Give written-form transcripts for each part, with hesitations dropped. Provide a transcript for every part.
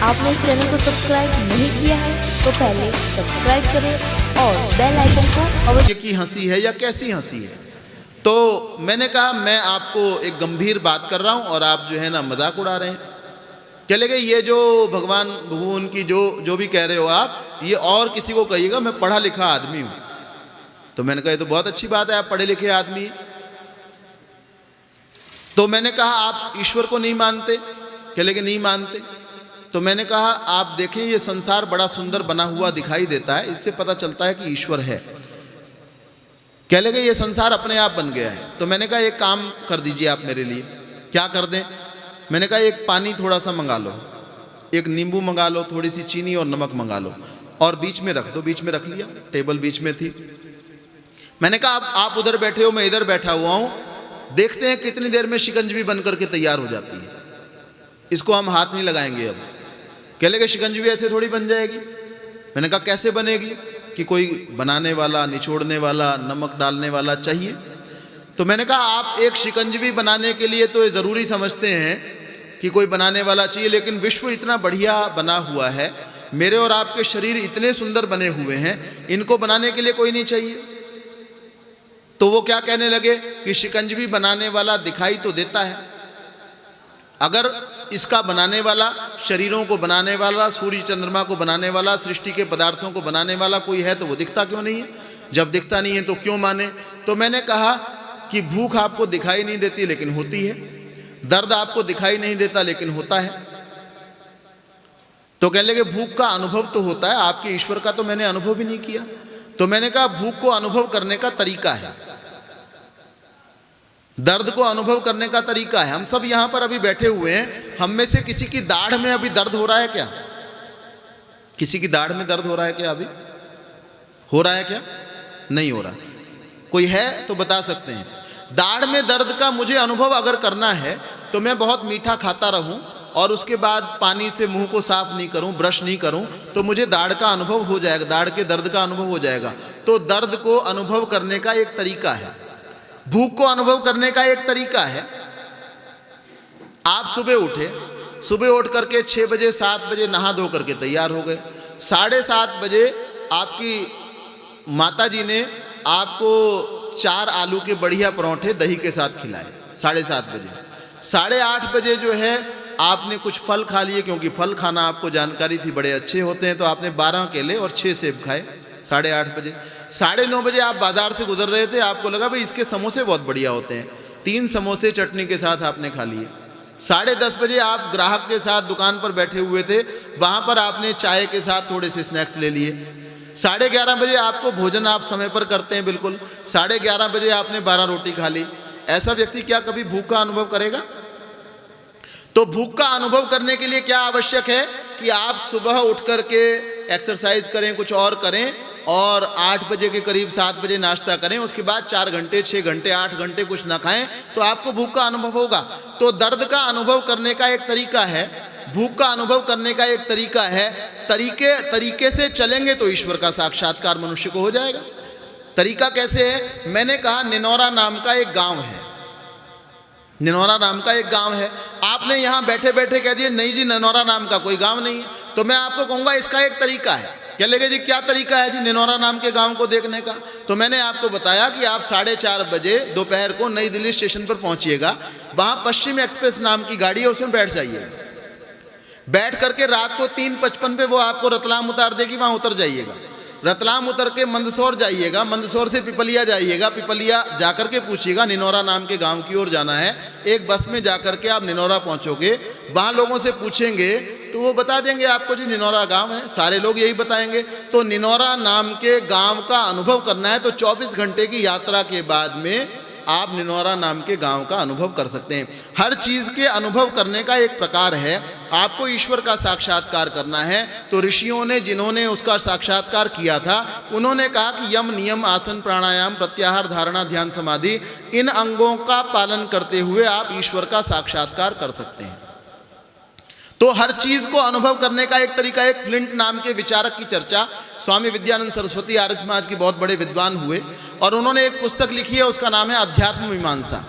आपने इस चैनल को सब्सक्राइब नहीं किया है तो पहले सब्सक्राइब करें और बेल आइकन को अवश्य। की हंसी है या कैसी हंसी है? तो मैंने कहा मैं आपको एक गंभीर बात कर रहा हूं और आप जो है ना मजाक उड़ा रहे हैं। चले गए ये जो भगवान भगवान की जो भी कह रहे हो आप, ये और किसी को कहिएगा, मैं पढ़ा लिखा आदमी हूं। तो मैंने कहा ये तो बहुत अच्छी बात है, आप पढ़े लिखे आदमी। तो मैंने कहा आप ईश्वर को नहीं मानते? चले गए नहीं मानते। तो मैंने कहा आप देखें ये संसार बड़ा सुंदर बना हुआ दिखाई देता है, इससे पता चलता है कि ईश्वर है। कह लगे ये संसार अपने आप बन गया है। तो मैंने कहा एक काम कर दीजिए आप मेरे लिए। क्या कर दें? मैंने कहा एक पानी थोड़ा सा मंगा लो, एक नींबू मंगा लो, थोड़ी सी चीनी और नमक मंगा लो और बीच में रख दो। बीच में रख लिया, टेबल बीच में थी। मैंने कहा आप उधर बैठे हो, मैं इधर बैठा हुआ हूं, देखते हैं कितनी देर में शिकंजवी बन करके तैयार हो जाती है। इसको हम हाथ नहीं लगाएंगे। अब कह लगे शिकंजवी ऐसे थोड़ी बन जाएगी। मैंने कहा कैसे बनेगी? कि कोई बनाने वाला, निचोड़ने वाला, नमक डालने वाला चाहिए। तो मैंने कहा आप एक शिकंजवी बनाने के लिए तो ये ज़रूरी समझते हैं कि कोई बनाने वाला चाहिए, लेकिन विश्व इतना बढ़िया बना हुआ है, मेरे और आपके शरीर इतने सुंदर बने हुए हैं, इनको बनाने के लिए कोई नहीं चाहिए। तो वो क्या कहने लगे कि शिकंजवी बनाने वाला दिखाई तो देता है, अगर इसका बनाने वाला, शरीरों को बनाने वाला, सूर्य चंद्रमा को बनाने वाला, सृष्टि के पदार्थों को बनाने वाला कोई है तो वो दिखता क्यों नहीं है? जब दिखता नहीं है तो क्यों माने? तो मैंने कहा कि भूख आपको दिखाई नहीं देती लेकिन होती है, दर्द आपको दिखाई नहीं देता लेकिन होता है। तो कहने लगे भूख का अनुभव तो होता है, आपके ईश्वर का तो मैंने अनुभव भी नहीं किया। तो मैंने कहा भूख को अनुभव करने का तरीका है, दर्द को अनुभव करने का तरीका है। हम सब यहां पर अभी बैठे हुए हैं, हम में से किसी की दाढ़ में अभी दर्द हो रहा है क्या? किसी की दाढ़ में दर्द हो रहा है क्या? अभी हो रहा है क्या? नहीं हो रहा। कोई है तो बता सकते हैं। दाढ़ में दर्द का मुझे अनुभव अगर करना है तो मैं बहुत मीठा खाता रहूं और उसके बाद पानी से मुंह को साफ नहीं करूं, ब्रश नहीं करूं, तो मुझे दाढ़ का अनुभव हो जाएगा, दाढ़ के दर्द का अनुभव हो जाएगा। तो दर्द को अनुभव करने का एक तरीका है, भूख को अनुभव करने का एक तरीका है। आप सुबह उठे, सुबह उठ करके 6 बजे 7 बजे नहा धो करके तैयार हो गए, 7:30 बजे आपकी माता जी ने आपको 4 आलू के बढ़िया परोठे दही के साथ खिलाए 7:30 बजे। 8:30 बजे जो है आपने कुछ फल खा लिए, क्योंकि फल खाना आपको जानकारी थी बड़े अच्छे होते हैं, तो आपने 12 केले और 6 सेब खाए 8:30 बजे। 9:30 बजे आप बाजार से गुजर रहे थे, आपको लगा भाई इसके समोसे बहुत बढ़िया होते हैं, 3 समोसे चटनी के साथ आपने खा लिए। 10:30 बजे आप ग्राहक के साथ दुकान पर बैठे हुए थे, वहां पर आपने चाय के साथ थोड़े से स्नैक्स ले लिए। 11:30 बजे आपको भोजन आप समय पर करते हैं बिल्कुल, 11:30 बजे आपने 12 रोटी खा ली। ऐसा व्यक्ति क्या कभी भूख का अनुभव करेगा? तो भूख का अनुभव करने के लिए क्या आवश्यक है कि आप सुबह उठ करके एक्सरसाइज करें, कुछ और करें, और 8 बजे के करीब 7 बजे नाश्ता करें, उसके बाद 4 घंटे 6 घंटे 8 घंटे कुछ ना खाएं, तो आपको भूख का अनुभव होगा। तो दर्द का अनुभव करने का एक तरीका है, भूख का अनुभव करने का एक तरीका है। तरीके से चलेंगे तो ईश्वर का साक्षात्कार मनुष्य को हो जाएगा। तरीका कैसे है? मैंने कहा निनौरा नाम का एक गांव है, निनौरा नाम का एक गांव है। आपने यहां बैठे बैठे कह दिया नहीं जी निनौरा नाम का कोई गांव नहीं है, तो मैं आपको कहूंगा इसका एक तरीका है। क्या लगे जी क्या तरीका है जी निनौरा नाम के गांव को देखने का? तो मैंने आपको बताया कि आप 4:30 बजे दोपहर को नई दिल्ली स्टेशन पर पहुंचिएगा, वहां पश्चिम एक्सप्रेस नाम की गाड़ी है, उसमें बैठ जाइएगा। बैठ करके रात को 3:55 पे वो आपको रतलाम उतार देगी, वहां उतर जाइएगा। रतलाम उतर के मंदसौर जाइएगा, मंदसौर से पिपलिया जाइएगा, पिपलिया जाकर के पूछिएगा निनौरा नाम के गांव की ओर जाना है। एक बस में जाकर के आप निनौरा पहुंचोगे, वहां लोगों से पूछेंगे तो वो बता देंगे आपको जी निनौरा गांव है, सारे लोग यही बताएंगे। तो निनौरा नाम के गांव का अनुभव करना है तो 24 घंटे की यात्रा के बाद में आप निनौरा नाम के गांव का अनुभव कर सकते हैं। हर चीज़ के अनुभव करने का एक प्रकार है। आपको ईश्वर का साक्षात्कार करना है तो ऋषियों ने, जिन्होंने उसका साक्षात्कार किया था, उन्होंने कहा कि यम, नियम, आसन, प्राणायाम, प्रत्याहार, धारणा, ध्यान, समाधि, इन अंगों का पालन करते हुए आप ईश्वर का साक्षात्कार कर सकते हैं। तो हर चीज को अनुभव करने का एक तरीका। एक फ्लिंट नाम के विचारक की चर्चा, स्वामी विद्यानंद सरस्वती आर्य समाज के बहुत बड़े विद्वान हुए और उन्होंने एक पुस्तक लिखी है, उसका नाम है अध्यात्म मीमांसा।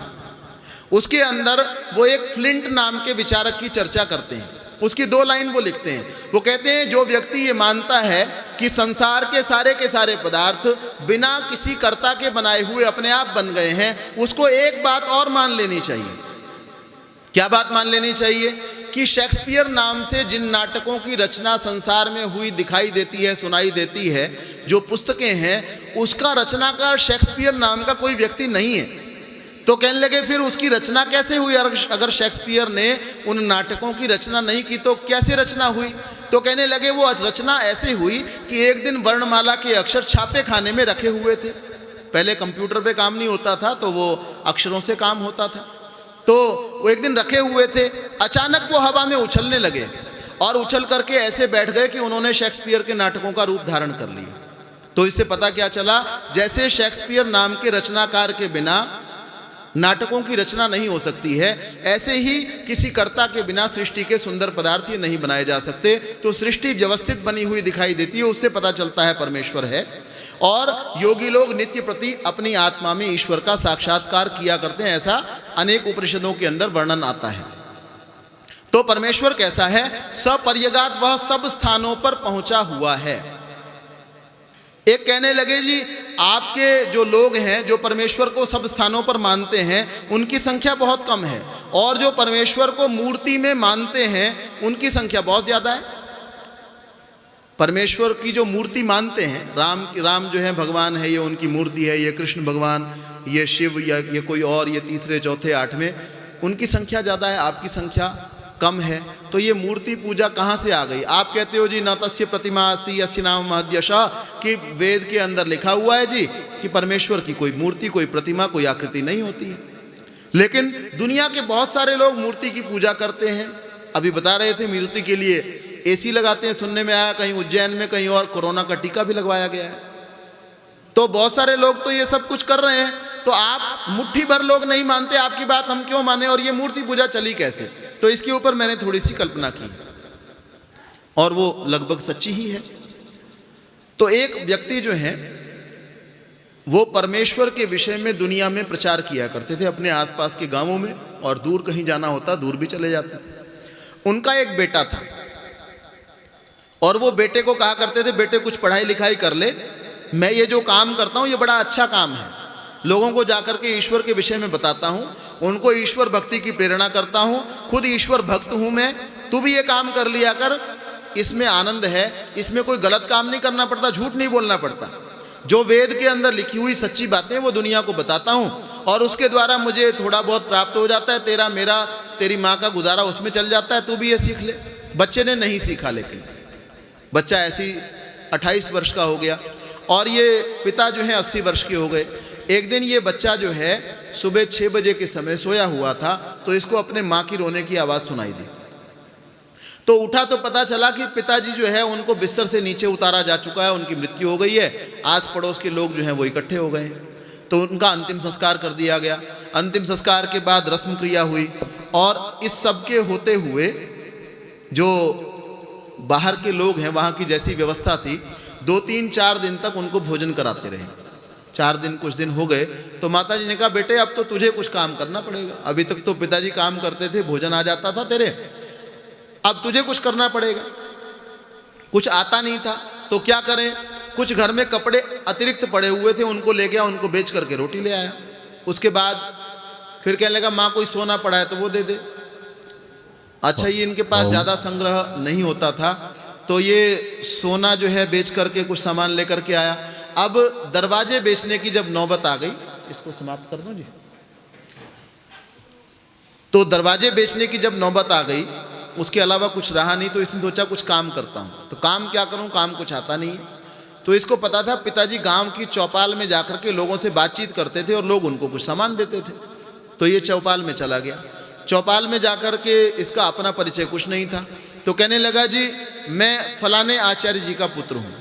उसके अंदर वो एक फ्लिंट नाम के विचारक की चर्चा करते हैं। उसकी 2 लाइन वो लिखते हैं। वो कहते हैं जो व्यक्ति ये मानता है कि संसार के सारे पदार्थ बिना किसी कर्ता के बनाए हुए अपने आप बन गए हैं, उसको एक बात और मान लेनी चाहिए। क्या बात मान लेनी चाहिए? कि शेक्सपियर नाम से जिन नाटकों की रचना संसार में हुई दिखाई देती है, सुनाई देती है, जो पुस्तकें हैं, उसका रचनाकार शेक्सपियर नाम का कोई व्यक्ति नहीं है। तो कहने लगे फिर उसकी रचना कैसे हुई? अगर शेक्सपियर ने उन नाटकों की रचना नहीं की तो कैसे रचना हुई? तो कहने लगे वो रचना ऐसे हुई कि एक दिन वर्णमाला के अक्षर छापे खाने में रखे हुए थे। पहले कंप्यूटर पे काम नहीं होता था, तो वो अक्षरों से काम होता था। तो वो एक दिन रखे हुए थे, अचानक वो हवा में उछलने लगे और उछल करके ऐसे बैठ गए कि उन्होंने शेक्सपियर के नाटकों का रूप धारण कर लिया। तो इससे पता क्या चला? जैसे शेक्सपियर नाम के रचनाकार के बिना नाटकों की रचना नहीं हो सकती है, ऐसे ही किसी कर्ता के बिना सृष्टि के सुंदर पदार्थ ये नहीं बनाए जा सकते। तो सृष्टि व्यवस्थित बनी हुई दिखाई देती है, उससे पता चलता है परमेश्वर है। और योगी लोग नित्य प्रति अपनी आत्मा में ईश्वर का साक्षात्कार किया करते हैं, ऐसा अनेक उपनिषदों के अंदर वर्णन आता है। तो परमेश्वर कैसा है? सपर्यगात, वह सब स्थानों पर पहुंचा हुआ है। एक कहने लगे जी आपके जो लोग हैं जो परमेश्वर को सब स्थानों पर मानते हैं उनकी संख्या बहुत कम है, और जो परमेश्वर को मूर्ति में मानते हैं उनकी संख्या बहुत ज़्यादा है। परमेश्वर की जो मूर्ति मानते हैं, राम जो है भगवान है, ये उनकी मूर्ति है, ये कृष्ण भगवान, ये शिव, या ये कोई और, ये तीसरे चौथे आठवें, उनकी संख्या ज़्यादा है, आपकी संख्या कम है। तो ये मूर्ति पूजा कहाँ से आ गई? आप कहते हो जी न तस्य प्रतिमा अस्ति यस्य नाम महद्यशः, कि वेद के अंदर लिखा हुआ है जी कि परमेश्वर की कोई मूर्ति, कोई प्रतिमा, कोई आकृति नहीं होती है। लेकिन दुनिया के बहुत सारे लोग मूर्ति की पूजा करते हैं। अभी बता रहे थे मूर्ति के लिए एसी लगाते हैं, सुनने में आया कहीं उज्जैन में, कहीं और कोरोना का टीका भी लगवाया गया है। तो बहुत सारे लोग तो ये सब कुछ कर रहे हैं, तो आप मुट्ठी भर लोग नहीं मानते, आपकी बात हम क्यों माने? और ये मूर्ति पूजा चली कैसे? तो इसके ऊपर मैंने थोड़ी सी कल्पना की और वो लगभग सच्ची ही है। तो एक व्यक्ति जो है वो परमेश्वर के विषय में दुनिया में प्रचार किया करते थे अपने आसपास के गांवों में, और दूर कहीं जाना होता दूर भी चले जाते थे। उनका एक बेटा था और वो बेटे को कहा करते थे बेटे कुछ पढ़ाई लिखाई कर ले, मैं ये जो काम करता हूँ ये बड़ा अच्छा काम है, लोगों को जाकर के ईश्वर के विषय में बताता हूँ, उनको ईश्वर भक्ति की प्रेरणा करता हूँ, खुद ईश्वर भक्त हूँ मैं, तू भी ये काम कर लिया कर, इसमें आनंद है, इसमें कोई गलत काम नहीं करना पड़ता, झूठ नहीं बोलना पड़ता, जो वेद के अंदर लिखी हुई सच्ची बातें वो दुनिया को बताता हूँ और उसके द्वारा मुझे थोड़ा बहुत प्राप्त हो जाता है, तेरा मेरा तेरी माँ का गुजारा उसमें चल जाता है, तू भी ये सीख ले। बच्चे ने नहीं सीखा, लेकिन बच्चा ऐसी 28 वर्ष का हो गया और ये पिता जो है 80 वर्ष के हो गए। एक दिन ये बच्चा जो है सुबह 6 बजे के समय सोया हुआ था, तो इसको अपने माँ की रोने की आवाज़ सुनाई दी। तो उठा तो पता चला कि पिताजी जो है उनको बिस्तर से नीचे उतारा जा चुका है, उनकी मृत्यु हो गई है। आस पड़ोस के लोग जो हैं वो इकट्ठे हो गए, तो उनका अंतिम संस्कार कर दिया गया। अंतिम संस्कार के बाद रस्म क्रिया हुई और इस सब के होते हुए जो बाहर के लोग हैं वहाँ की जैसी व्यवस्था थी, 2-3-4 दिन तक उनको भोजन कराते रहे। 4 दिन कुछ दिन हो गए तो माताजी ने कहा बेटे अब तो तुझे कुछ काम करना पड़ेगा, अभी तक तो पिताजी काम करते थे, भोजन आ जाता था तेरे, अब तुझे कुछ करना पड़ेगा। कुछ आता नहीं था तो क्या करें, कुछ घर में कपड़े अतिरिक्त पड़े हुए थे उनको ले गया, उनको बेच करके रोटी ले आया। उसके बाद फिर कहने लगा माँ कोई सोना पड़ा है तो वो दे दे। अच्छा ये इनके पास ज़्यादा संग्रह नहीं होता था, तो ये सोना जो है बेच करके कुछ सामान लेकर के आया। अब दरवाजे बेचने की जब नौबत आ गई, इसको समाप्त कर दो जी, तो दरवाजे बेचने की जब नौबत आ गई, उसके अलावा कुछ रहा नहीं, तो इसने सोचा कुछ काम करता हूँ। तो काम क्या करूँ, काम कुछ आता नहीं है। तो इसको पता था पिताजी गांव की चौपाल में जाकर के लोगों से बातचीत करते थे और लोग उनको कुछ सामान देते थे। तो ये चौपाल में चला गया। चौपाल में जाकर के इसका अपना परिचय कुछ नहीं था, तो कहने लगा जी मैं फलाने आचार्य जी का पुत्र हूँ।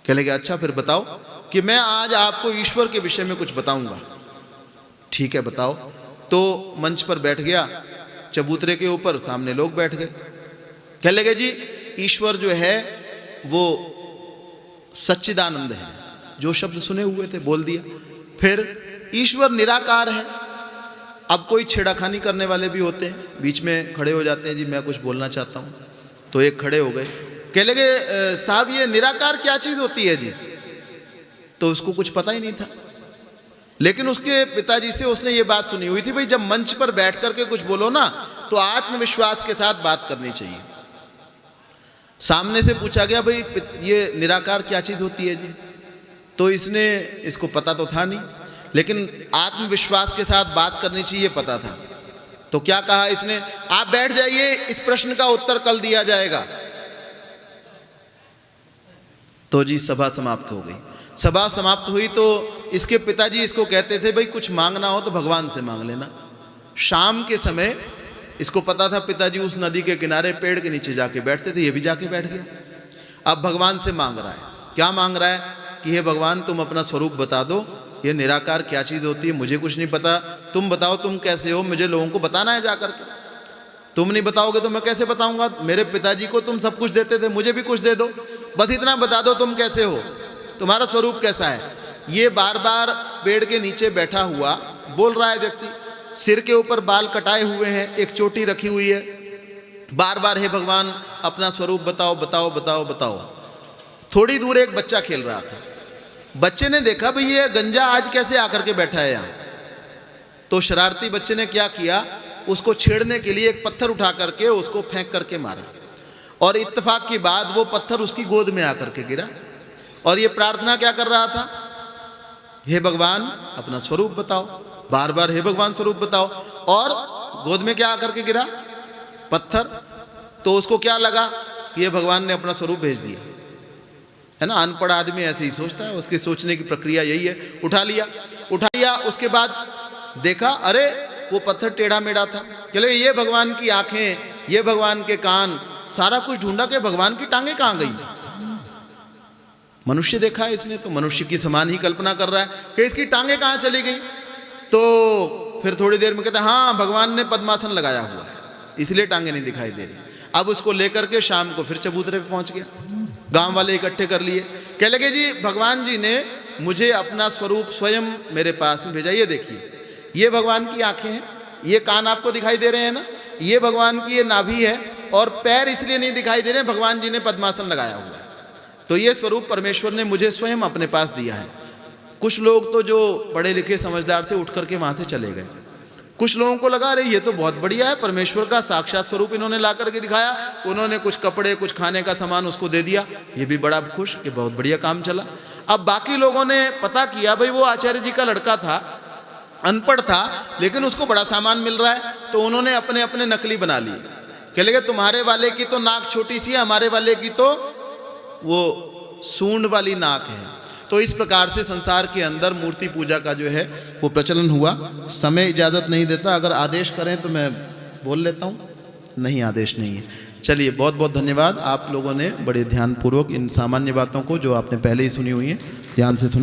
कहने लगा अच्छा फिर बताओ कि मैं आज आपको ईश्वर के विषय में कुछ बताऊंगा। ठीक है बताओ। तो मंच पर बैठ गया, चबूतरे के ऊपर, सामने लोग बैठ गए। कहने लगे जी ईश्वर जो है वो सच्चिदानंद है, जो शब्द सुने हुए थे बोल दिया। फिर ईश्वर निराकार है, अब कोई छेड़ाखानी करने वाले भी होते हैं, बीच में खड़े हो जाते हैं, जी मैं कुछ बोलना चाहता हूँ। तो एक खड़े हो गए, कह लगे साहब ये निराकार क्या चीज़ होती है जी? तो उसको कुछ पता ही नहीं था, लेकिन उसके पिताजी से उसने ये बात सुनी हुई थी, भाई जब मंच पर बैठ करके कुछ बोलो ना तो आत्मविश्वास के साथ बात करनी चाहिए। सामने से पूछा गया, भाई ये निराकार क्या चीज़ होती है जी? तो इसको पता तो था नहीं, लेकिन आत्मविश्वास के साथ बात करनी चाहिए पता था। तो क्या कहा इसने, आप बैठ जाइए, इस प्रश्न का उत्तर कल दिया जाएगा। तो जी सभा समाप्त हो गई। सभा समाप्त हुई तो इसके पिताजी इसको कहते थे, भाई कुछ मांगना हो तो भगवान से मांग लेना। शाम के समय इसको पता था पिताजी उस नदी के किनारे पेड़ के नीचे जाके बैठते थे, ये भी जाके बैठ गया। अब भगवान से मांग रहा है, क्या मांग रहा है कि हे भगवान तुम अपना स्वरूप बता दो, ये निराकार क्या चीज़ होती है, मुझे कुछ नहीं पता, तुम बताओ तुम कैसे हो, मुझे लोगों को बताना है जा करके। तुम नहीं बताओगे तो मैं कैसे बताऊंगा? मेरे पिताजी को तुम सब कुछ देते थे, मुझे भी कुछ दे दो, बस इतना बता दो तुम कैसे हो, तुम्हारा स्वरूप कैसा है। ये बार बार पेड़ के नीचे बैठा हुआ बोल रहा है व्यक्ति, सिर के ऊपर बाल कटाए हुए हैं, एक चोटी रखी हुई है, बार बार हे भगवान अपना स्वरूप बताओ बताओ बताओ बताओ। थोड़ी दूर एक बच्चा खेल रहा था, बच्चे ने देखा भाई ये गंजा आज कैसे आकर के बैठा है यहाँ। तो शरारती बच्चे ने क्या किया, उसको छेड़ने के लिए एक पत्थर उठा करके उसको फेंक करके मारा, और इत्तेफाक की बात वो पत्थर उसकी गोद में आकर के गिरा। और ये प्रार्थना क्या कर रहा था, हे भगवान अपना स्वरूप बताओ, बार बार हे भगवान स्वरूप बताओ, और गोद में क्या आकर के गिरा, पत्थर। तो उसको क्या लगा कि ये भगवान ने अपना स्वरूप भेज दिया, है ना। अनपढ़ आदमी ऐसे ही सोचता है, उसकी सोचने की प्रक्रिया यही है। उठा लिया, उसके बाद देखा अरे वो पत्थर टेढ़ा मेढ़ा था, चले ये भगवान की आंखें, ये भगवान के कान, सारा कुछ ढूंढा कि भगवान की टांगे कहाँ गई। मनुष्य देखा है इसने, तो मनुष्य की समान ही कल्पना कर रहा है कि इसकी टांगे कहाँ चली गई। तो फिर थोड़ी देर में कहता है हाँ भगवान ने पद्मासन लगाया हुआ है इसलिए टांगे नहीं दिखाई दे रही। अब उसको लेकर के शाम को फिर चबूतरे पे पहुंच गया, गांव वाले इकट्ठे कर लिए, कह लगे जी भगवान जी ने मुझे अपना स्वरूप स्वयं मेरे पास में भेजा, ये देखिए ये भगवान की आंखें हैं, ये कान आपको दिखाई दे रहे हैं ना, ये भगवान की ये नाभि है, और पैर इसलिए नहीं दिखाई दे रहे, भगवान जी ने पद्मासन लगाया हुआ है। तो ये स्वरूप परमेश्वर ने मुझे स्वयं अपने पास दिया है। कुछ लोग तो जो पढ़े लिखे समझदार थे उठ करके वहाँ से चले गए। कुछ लोगों को लगा अरे ये तो बहुत बढ़िया है, परमेश्वर का साक्षात स्वरूप इन्होंने ला करके दिखाया। उन्होंने कुछ कपड़े कुछ खाने का सामान उसको दे दिया, ये भी बड़ा खुश कि बहुत बढ़िया काम चला। अब बाकी लोगों ने पता किया भाई वो आचार्य जी का लड़का था, अनपढ़ था, लेकिन उसको बड़ा सामान मिल रहा है, तो उन्होंने अपने अपने नकली बना लिए। कह लगे तुम्हारे वाले की तो नाक छोटी सी है, हमारे वाले की तो वो सूंड वाली नाक है। तो इस प्रकार से संसार के अंदर मूर्ति पूजा का जो है वो प्रचलन हुआ। समय इजाज़त नहीं देता, अगर आदेश करें तो मैं बोल लेता हूँ, नहीं आदेश नहीं है। चलिए बहुत बहुत धन्यवाद, आप लोगों ने बड़े ध्यानपूर्वक इन सामान्य बातों को जो आपने पहले ही सुनी हुई हैं ध्यान से सुना।